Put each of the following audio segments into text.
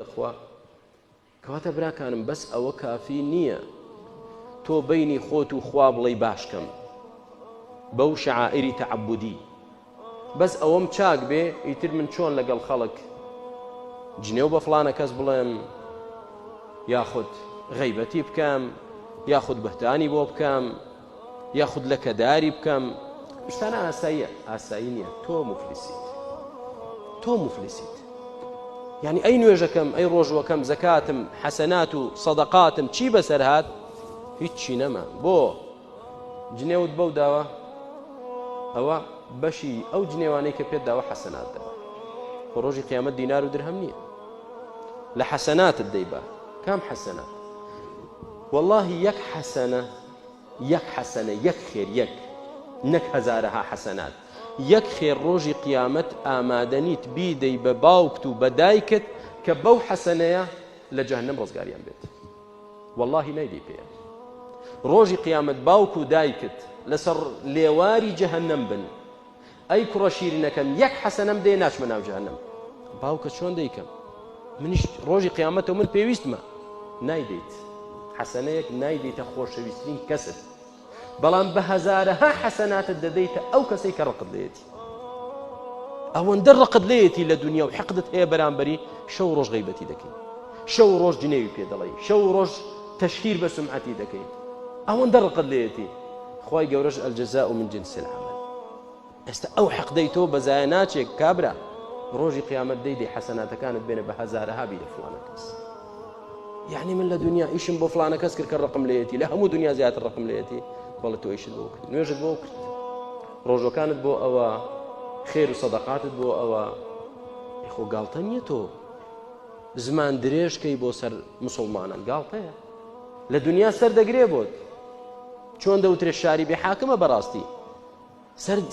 دەخوا کەواتە براکانم بەس ئەوە کافی نییە تۆ بینی خۆت و خوا بڵێی باشکەم بەو شەعائری تەعەبودی بەس ئەوەم چاک بێ ئیتر من چۆن لەگەڵ خەڵک جنێو بە فڵانە کەس بڵێم یاخود غەیبەتی بکەم یاخود بەهتانی بۆ بکەم یاخود لەکەداری بکەم شتانە ئاسایی نییە تۆ مفلیسیت یعنی ئەی نوێژەکەم ئەی ڕۆژوەکەم زەکاتم حەسەنات و سەدەقاتم چی بەسەر هات هیچی نەما بۆ جنێوت بەو داوە ئەوە بەشی ئەو جنێوانەی کە پێت داوە حەسەنات دەبە بۆ ڕۆژی قیامەت دینار و درهەم نییە لە حەسەناتت دەیبا کام حەسەنات والله یەک حەسەنە یەک خێر یەک نەک هەزارەها حەسەنات یەک خێر ڕۆژی قیامەت ئامادەنیت بیدەی بە باوکت و بە دایکت کە بەو حەسەنەیە لە جەهەنەم ڕزگاریان بێت والله نایدەی پێ ڕۆژی قیامەت باوک و دایکت لەسەر لێواری جەهەنەم بن ئەی کوڕە شیرینەکەم یەک حەسەنەم دێ ناچمە ناو جەهەنەم باوکە چۆن دەیکەم منیش ڕۆژی قیامەتەوە من پێویستمە نایدەیت حەسەنەیەک نایدەیتە خۆشەویستترین کەست بەڵام بە هەزارەها حەسەناتت دەدەیتە ئەو کەسەی کە ڕقت لێتی ئەوەندە ڕقت لێتی لە دنیا و حەقدت هەیە بەرامبەری شەو ڕۆژ غەیبەتی دەکەی شەو ڕۆژ جنێوی پێ دەڵێی شەو ڕۆژ تەشهیر بە سومعەتی دەکەیت ئەوەندە ڕقت لێتی خوای گەورەش ئەلجەزاء من جنس العمل ئێستا ئەو حەقدەی تۆ بەزایە ناچێت کابرا ڕۆژی قیامەت دەیدەی حەسەناتەکانت بێنە بە هەزارەها بی لە فڵانە کەس یعنی من لە دنیا ئیشم بۆ فڵانە کەس کرد کە ڕقم لێتی لە هەموو دنیا زیاتر ڕقم لێتی بەڵێ تۆ ئیشت بۆ کرد نوێژت بۆ کرد ڕۆژەکانت بۆ ئەوە خێر و سەدەقاتت بۆ ئەوە خۆ گاڵتە نییە تۆ زمان درێژکەی بۆ سەر موسڵمانان گاڵتەیە لە دنیا سەردەگرێ بۆت چۆن دەوترێ شاری بێ حاکمە بەڕاستی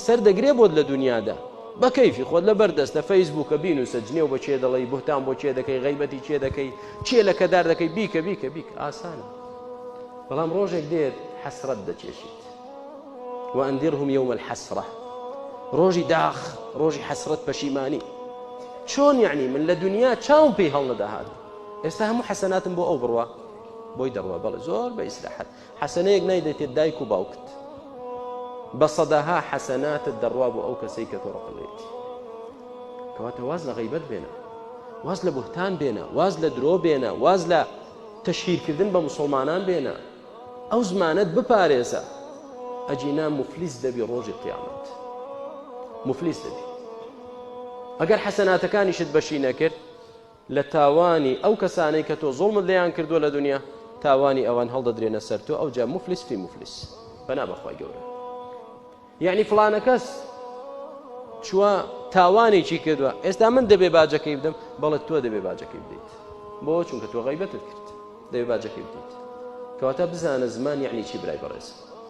سەردەگرێ بۆت لە دنیادا بە کەیفی خۆت لە بەردەستە فەیسبووکە بینوسە جنێو بە چێ دەڵێی بوهتان بۆ چێ دەکەی غەیبەتی چێ دەکەی چێ لە کەدار دەکەی بیکە ئاسانە بەڵام ڕۆژێک دێت حەسرەت دەچێشیت وأنذرهم يوم الحسرة ڕۆژی داخ ڕۆژی حەسرەت پەشیمانی چۆن یعنی من لە دنیا چاوم پێی هەڵ نەداهات ئێستا هەموو حەسەناتم بۆ ئەو بڕوە بۆی دەڕوە بەڵێ زۆر بە ئیسراحەت حەسەنەیەک نایدێتێت دایک و باوکت بە سەداها حەسەناتت دەڕوا بۆ ئەو کەسەی کە تۆ ڕقڵێتی کەواتە واز لە غەیبەت بێنە واز لە بوهتان بێنە واز لە درۆ بێنە واز لە تەشهیرکردن بە موسڵمانان بێنە ئەو زمانت بپارێزە ئەجینا مفلیس دەبی ڕۆژی قیامەت مفلیس دەبی ئەگەر حەسەناتەکانیشت بەشی نەکرد لە تاوانی ئەو کەسانەی کە تۆ زوڵمت لێیان کردووە لە دنیا تاوانی ئەوان هەڵدەدرێنە سەر تۆ ئەو جا مفلیس فی مفلیس بەنا بەخوای گەورە یعنی فڵانە کەس چووە تاوانێکی کردووە ئێستا من دەبێ باجەکەی بدەم بەڵێ تۆ دەبێ باجەکەی بدەیت بۆ چونکە تۆ غەیبەتت کرد دەبێ باجەکەی بدەیت کەواتە بزانە زمان یعنی چی برای بەڕێز